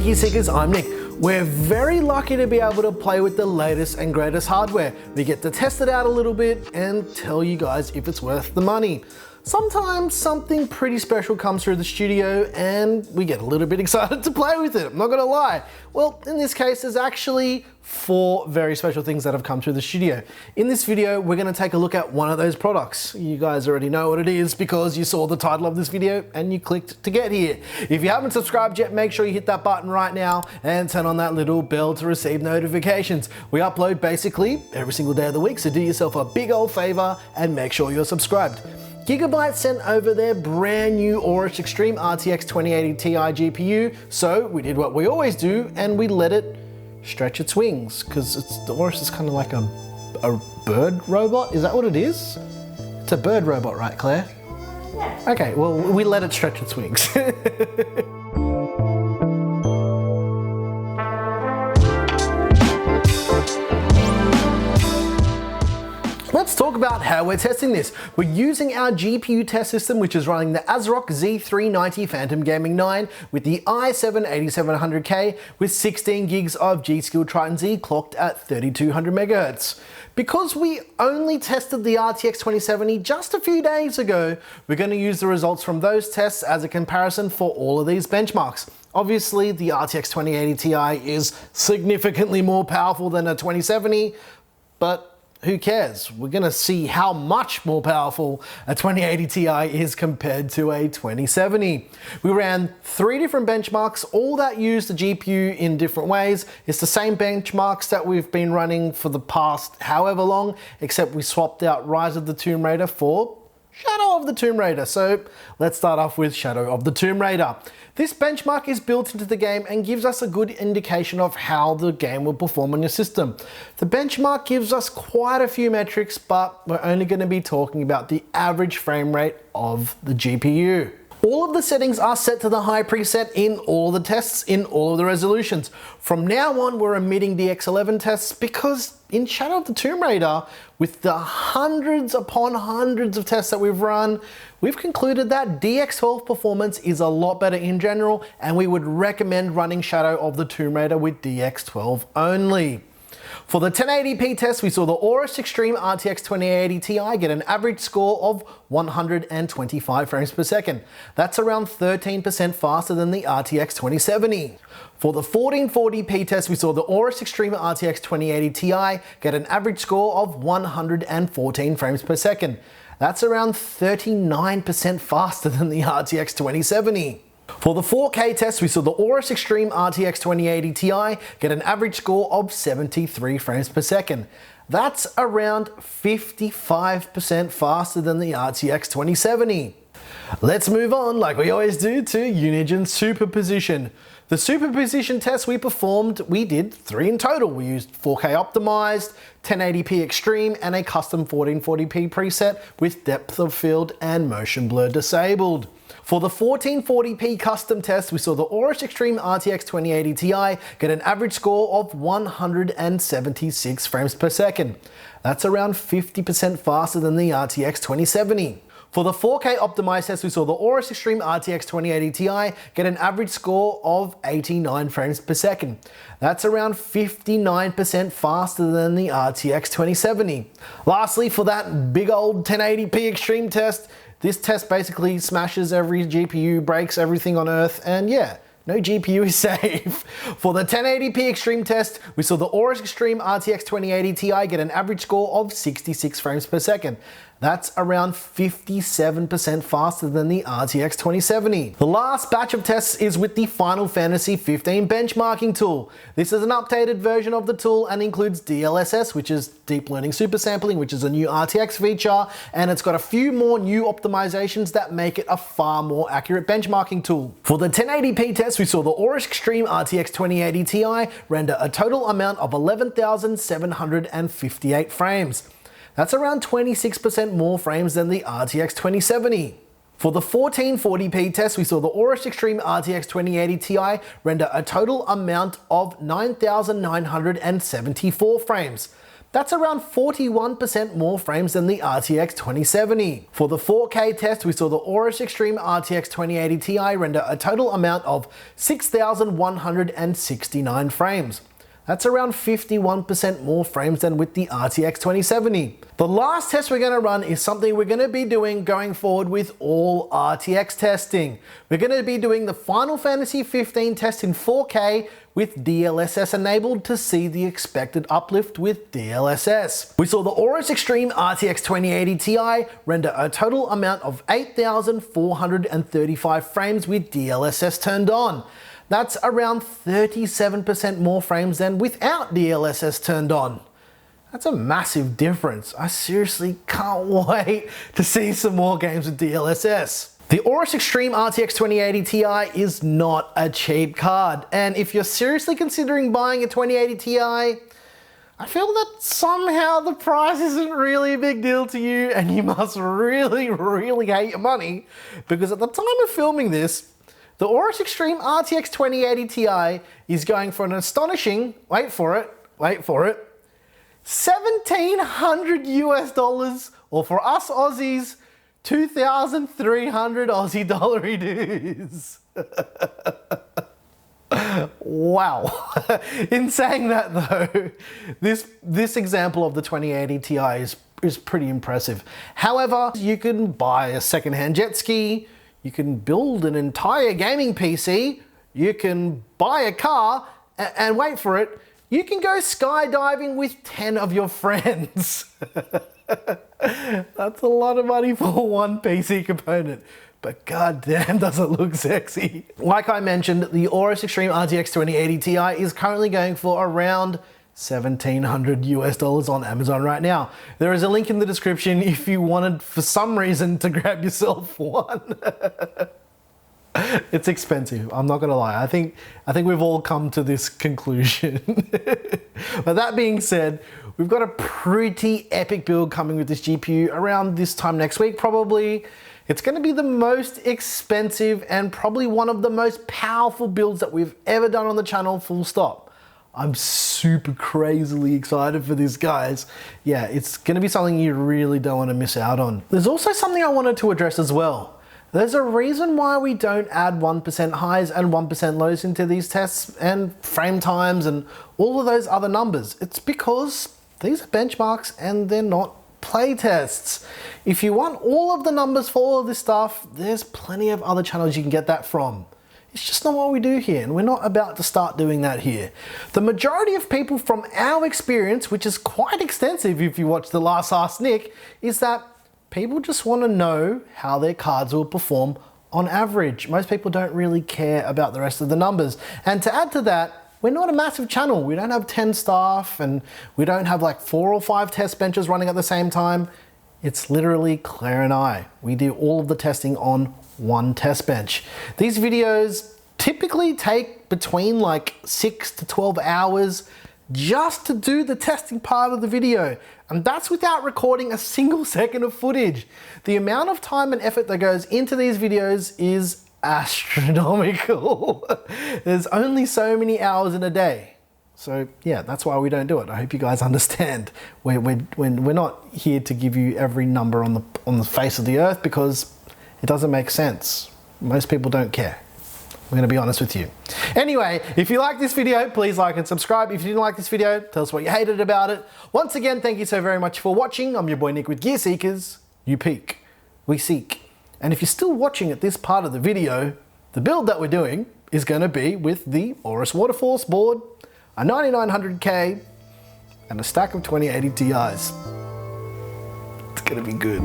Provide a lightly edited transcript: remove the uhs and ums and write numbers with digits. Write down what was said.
Geeky Seekers, I'm Nick. We're very lucky to be able to play with the latest and greatest hardware. We get to test it out a little bit and tell you guys if it's worth the money. Sometimes something pretty special comes through the studio and we get a little bit excited to play with it, I'm not gonna lie. Well, in this case, there's actually 4 very special things that have come through the studio. In this video, we're gonna take a look at one of those products. You guys already know what it is because you saw the title of this video and you clicked to get here. If you haven't subscribed yet, make sure you hit that button right now and turn on that little bell to receive notifications. We upload basically every single day of the week, so do yourself a big old favor and make sure you're subscribed. Gigabyte sent over their brand new AORUS Xtreme RTX 2080 Ti GPU, so we did what we always do and we let it stretch its wings, because the AORUS is kind of like a bird robot. Is that what it is? It's a bird robot, right, Claire? Yeah. Okay, well, we let it stretch its wings. Let's talk about how we're testing this. We're using our GPU test system, which is running the ASRock Z390 Phantom Gaming 9 with the i7-8700K with 16 gigs of G.Skill Triton Z clocked at 3200 MHz. Because we only tested the RTX 2070 just a few days ago, we're going to use the results from those tests as a comparison for all of these benchmarks. Obviously, the RTX 2080 Ti is significantly more powerful than a 2070, but who cares? We're gonna see how much more powerful a 2080 Ti is compared to a 2070. We ran 3 different benchmarks, all that use the GPU in different ways. It's the same benchmarks that we've been running for the past however long, except we swapped out Rise of the Tomb Raider for Shadow of the Tomb Raider. So let's start off with Shadow of the Tomb Raider. This benchmark is built into the game and gives us a good indication of how the game will perform on your system. The benchmark gives us quite a few metrics, but we're only going to be talking about the average frame rate of the GPU. All of the settings are set to the high preset in all the tests, in all of the resolutions. From now on, we're omitting DX11 tests because in Shadow of the Tomb Raider, with the hundreds upon hundreds of tests that we've run, we've concluded that DX12 performance is a lot better in general, and we would recommend running Shadow of the Tomb Raider with DX12 only. For the 1080p test, we saw the AORUS Xtreme RTX 2080 Ti get an average score of 125 frames per second. That's around 13% faster than the RTX 2070. For the 1440p test, we saw the AORUS Xtreme RTX 2080 Ti get an average score of 114 frames per second. That's around 39% faster than the RTX 2070. For the 4K test, we saw the AORUS Xtreme RTX 2080 Ti get an average score of 73 frames per second. That's around 55% faster than the RTX 2070. Let's move on, like we always do, to Unigine Superposition. The Superposition test we performed, we did 3 in total. We used 4K optimized, 1080p extreme, and a custom 1440p preset with depth of field and motion blur disabled. For the 1440p custom test, we saw the AORUS Xtreme RTX 2080 Ti get an average score of 176 frames per second. That's around 50% faster than the RTX 2070. For the 4K optimized test, we saw the AORUS Xtreme RTX 2080 Ti get an average score of 89 frames per second. That's around 59% faster than the RTX 2070. Lastly, for that big old 1080p extreme test, this test basically smashes every GPU, breaks everything on Earth, and yeah, no GPU is safe. For the 1080p extreme test, we saw the AORUS Xtreme RTX 2080 Ti get an average score of 66 frames per second. That's around 57% faster than the RTX 2070. The last batch of tests is with the Final Fantasy 15 benchmarking tool. This is an updated version of the tool and includes DLSS, which is Deep Learning Super Sampling, which is a new RTX feature, and it's got a few more new optimizations that make it a far more accurate benchmarking tool. For the 1080p test, we saw the AORUS Xtreme RTX 2080 Ti render a total amount of 11,758 frames. That's around 26% more frames than the RTX 2070. For the 1440p test, we saw the AORUS Xtreme RTX 2080 Ti render a total amount of 9,974 frames. That's around 41% more frames than the RTX 2070. For the 4K test, we saw the AORUS Xtreme RTX 2080 Ti render a total amount of 6,169 frames. That's around 51% more frames than with the RTX 2070. The last test we're going to run is something we're going to be doing going forward with all RTX testing. We're going to be doing the Final Fantasy 15 test in 4K with DLSS enabled to see the expected uplift with DLSS. We saw the AORUS Xtreme RTX 2080 Ti render a total amount of 8,435 frames with DLSS turned on. That's around 37% more frames than without DLSS turned on. That's a massive difference. I seriously can't wait to see some more games with DLSS. The AORUS Xtreme RTX 2080 Ti is not a cheap card, and if you're seriously considering buying a 2080 Ti, I feel that somehow the price isn't really a big deal to you and you must really, really hate your money, because at the time of filming this, the AORUS Xtreme RTX 2080 Ti is going for an astonishing, wait for it, $1,700 US, or for us Aussies, 2,300 Aussie dollar dues. Wow. In saying that though, this example of the 2080 Ti is pretty impressive. However, you can buy a secondhand jet ski, you can build an entire gaming PC, you can buy a car, and wait for it, you can go skydiving with 10 of your friends. That's a lot of money for one PC component, but goddamn does it look sexy. Like I mentioned, the AORUS Xtreme RTX 2080 Ti is currently going for around $1,700 US on Amazon right now. There is a link in the description if you wanted for some reason to grab yourself one. It's expensive, I'm not gonna lie. I think we've all come to this conclusion. But that being said, we've got a pretty epic build coming with this GPU around this time next week probably. It's gonna be the most expensive and probably one of the most powerful builds that we've ever done on the channel, full stop. I'm super crazily excited for this, guys. Yeah, it's gonna be something you really don't wanna miss out on. There's also something I wanted to address as well. There's a reason why we don't add 1% highs and 1% lows into these tests and frame times and all of those other numbers. It's because these are benchmarks and they're not play tests. If you want all of the numbers for all of this stuff, there's plenty of other channels you can get that from. It's just not what we do here, and we're not about to start doing that here. The majority of people from our experience, which is quite extensive if you watch the last Ask Nick, is that people just want to know how their cards will perform on average. Most people don't really care about the rest of the numbers. And to add to that, we're not a massive channel. We don't have 10 staff and we don't have like 4 or 5 test benches running at the same time. It's literally Claire and I. We do all of the testing on one test bench. These videos typically take between like 6 to 12 hours just to do the testing part of the video. And that's without recording a single second of footage. The amount of time and effort that goes into these videos is astronomical. There's only so many hours in a day. So yeah, that's why we don't do it. I hope you guys understand. We're not here to give you every number on the face of the earth because it doesn't make sense. Most people don't care. I'm gonna be honest with you. Anyway, if you like this video, please like and subscribe. If you didn't like this video, tell us what you hated about it. Once again, thank you so very much for watching. I'm your boy Nick with Gear Seekers. You peek, we seek. And if you're still watching at this part of the video, the build that we're doing is gonna be with the AORUS Waterforce board, a 9900K, and a stack of 2080 Ti's. It's gonna be good.